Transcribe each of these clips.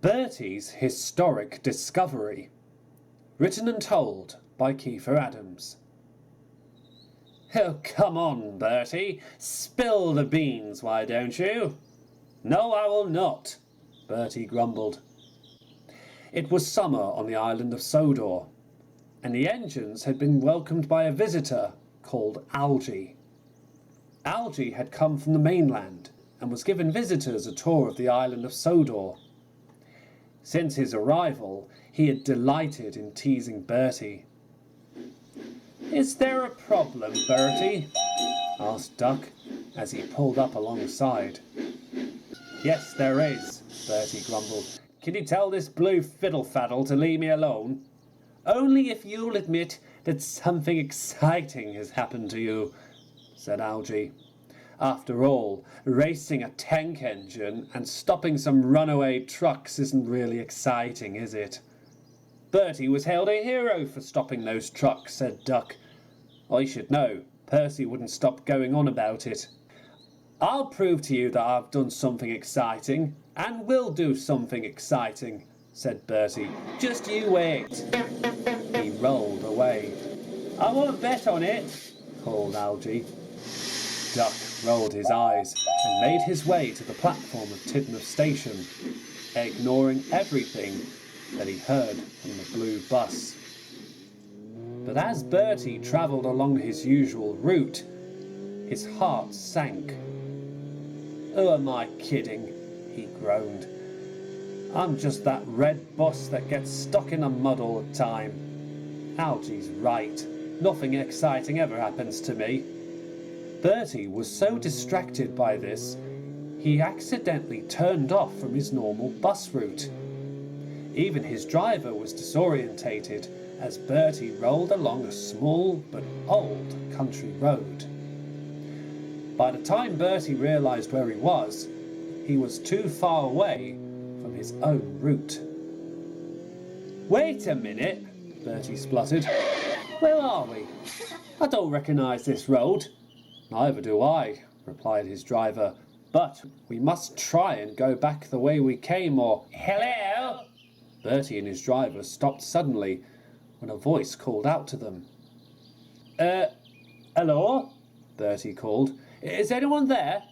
Bertie's Historic Discovery. Written and told by Kiefer Adams. Oh, come on, Bertie. Spill the beans, why don't you? No, I will not, Bertie grumbled. It was summer on the island of Sodor, and the engines had been welcomed by a visitor called Algy. Algy had come from the mainland and was giving visitors a tour of the island of Sodor. Since his arrival, he had delighted in teasing Bertie. "Is there a problem, Bertie?" asked Duck as he pulled up alongside. "Yes, there is," Bertie grumbled. "Can you tell this blue fiddle-faddle to leave me alone?" "Only if you'll admit that something exciting has happened to you," said Algy. "After all, racing a tank engine and stopping some runaway trucks isn't really exciting, is it?" "Bertie was hailed a hero for stopping those trucks," said Duck. "I should know. Percy wouldn't stop going on about it." "I'll prove to you that I've done something exciting, and will do something exciting," said Bertie. "Just you wait." He rolled away. "I won't bet on it," called Algy. Duck rolled his eyes and made his way to the platform of Tidmouth Station, ignoring everything that he heard from the blue bus. But as Bertie travelled along his usual route, his heart sank. "Who am I kidding?" he groaned. "I'm just that red bus that gets stuck in a mud all the time. Algy's right. Nothing exciting ever happens to me." Bertie was so distracted by this, he accidentally turned off from his normal bus route. Even his driver was disorientated as Bertie rolled along a small but old country road. By the time Bertie realised where he was too far away from his own route. "Wait a minute," Bertie spluttered. "Where are we? I don't recognise this road." "Neither do I," replied his driver, "but we must try and go back the way we came or—" "Hello!" Bertie and his driver stopped suddenly when a voice called out to them. Hello?" Bertie called. "Is anyone there?"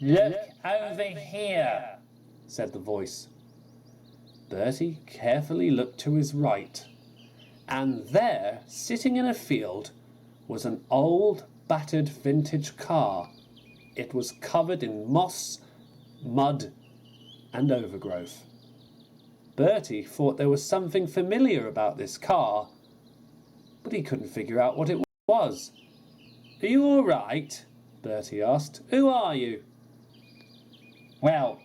"Look over here," said the voice. Bertie carefully looked to his right, and there, sitting in a field, was an old, battered vintage car. It was covered in moss, mud, and overgrowth. Bertie thought there was something familiar about this car, but he couldn't figure out what it was. "Are you all right?" Bertie asked. "Who are you?" "Well,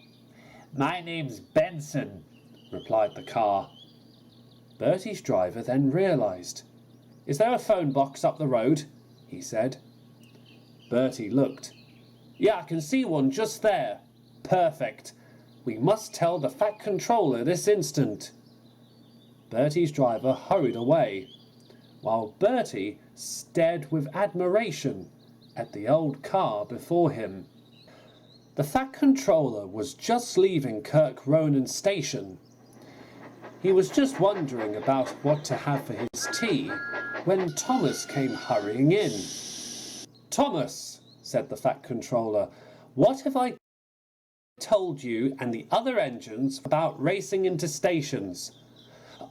my name's Benson," replied the car. Bertie's driver then realised. "Is there a phone box up the road?" he said. Bertie looked. "Yeah, I can see one just there." "Perfect. We must tell the Fat Controller this instant." Bertie's driver hurried away, while Bertie stared with admiration at the old car before him. The Fat Controller was just leaving Kirk Ronan Station. He was just wondering about what to have for his tea when Thomas came hurrying in. "Thomas," said the Fat Controller, "what have I told you and the other engines about racing into stations?"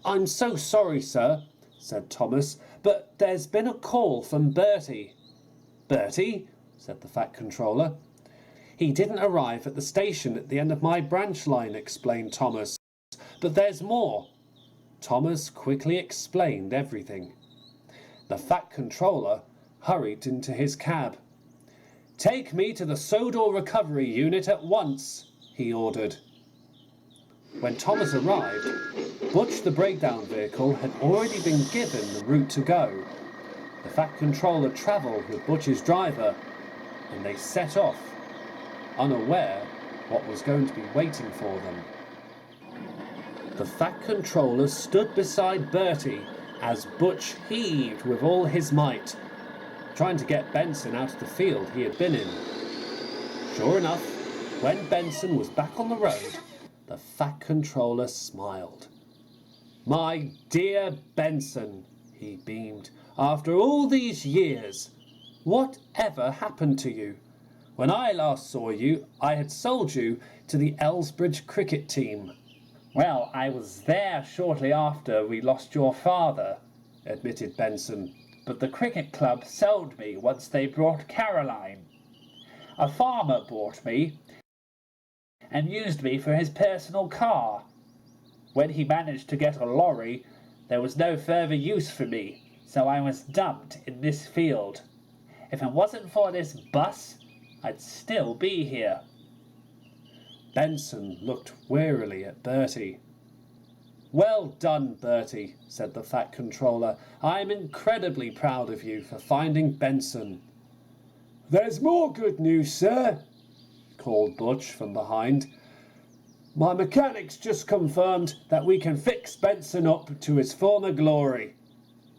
"I'm so sorry, sir," said Thomas, "but there's been a call from Bertie." "Bertie?" said the Fat Controller. "He didn't arrive at the station at the end of my branch line," explained Thomas. "But there's more." Thomas quickly explained everything. The Fat Controller hurried into his cab. "Take me to the Sodor recovery unit at once," he ordered. When Thomas arrived, Butch the breakdown vehicle had already been given the route to go. The Fat Controller travelled with Butch's driver, and they set off, unaware what was going to be waiting for them. The Fat Controller stood beside Bertie as Butch heaved with all his might, trying to get Benson out of the field he had been in. Sure enough, when Benson was back on the road, The Fat Controller smiled. "My dear Benson," he beamed, "after all these years, what ever happened to you? When I last saw you, I had sold you to the Elsbridge cricket team." "Well, I was there shortly after we lost your father," admitted Benson. "But the cricket club sold me once they brought Caroline. A farmer bought me and used me for his personal car. When he managed to get a lorry, there was no further use for me, so I was dumped in this field. If it wasn't for this bus, I'd still be here." Benson looked wearily at Bertie. "Well done, Bertie," said the Fat Controller. "I am incredibly proud of you for finding Benson." "There's more good news, sir," called Butch from behind. "My mechanics just confirmed that we can fix Benson up to his former glory."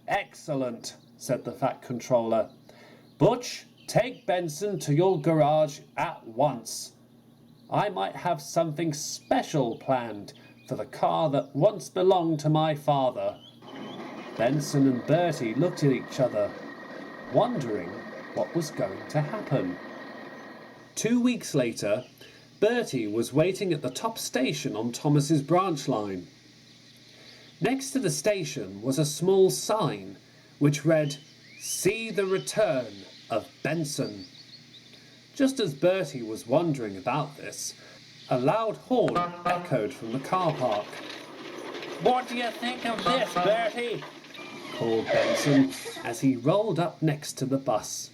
"Excellent," said the Fat Controller. "Butch, take Benson to your garage at once. I might have something special planned for the car that once belonged to my father." Benson and Bertie looked at each other, wondering what was going to happen. 2 weeks later, Bertie was waiting at the top station on Thomas's branch line. Next to the station was a small sign which read, "See the return of Benson." Just as Bertie was wondering about this, a loud horn echoed from the car park. "What do you think of this, Bertie?" called Benson as he rolled up next to the bus.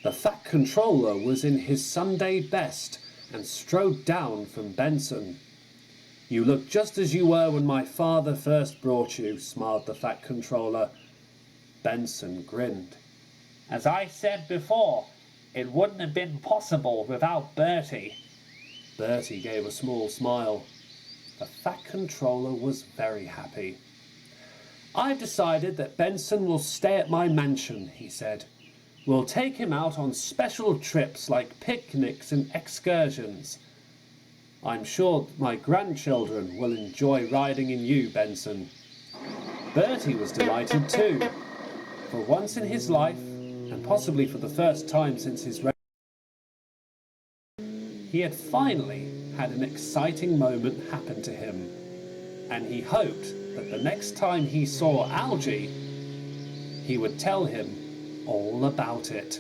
The Fat Controller was in his Sunday best and strode down from Benson. "You look just as you were when my father first brought you," smiled the Fat Controller. Benson grinned. "As I said before, it wouldn't have been possible without Bertie." Bertie gave a small smile. The Fat Controller was very happy. "I've decided that Benson will stay at my mansion," he said. "We'll take him out on special trips like picnics and excursions. I'm sure my grandchildren will enjoy riding in you, Benson." Bertie was delighted too. For once in his life, and possibly for the first time since his he had finally had an exciting moment happen to him, and he hoped that the next time he saw Algy, he would tell him all about it.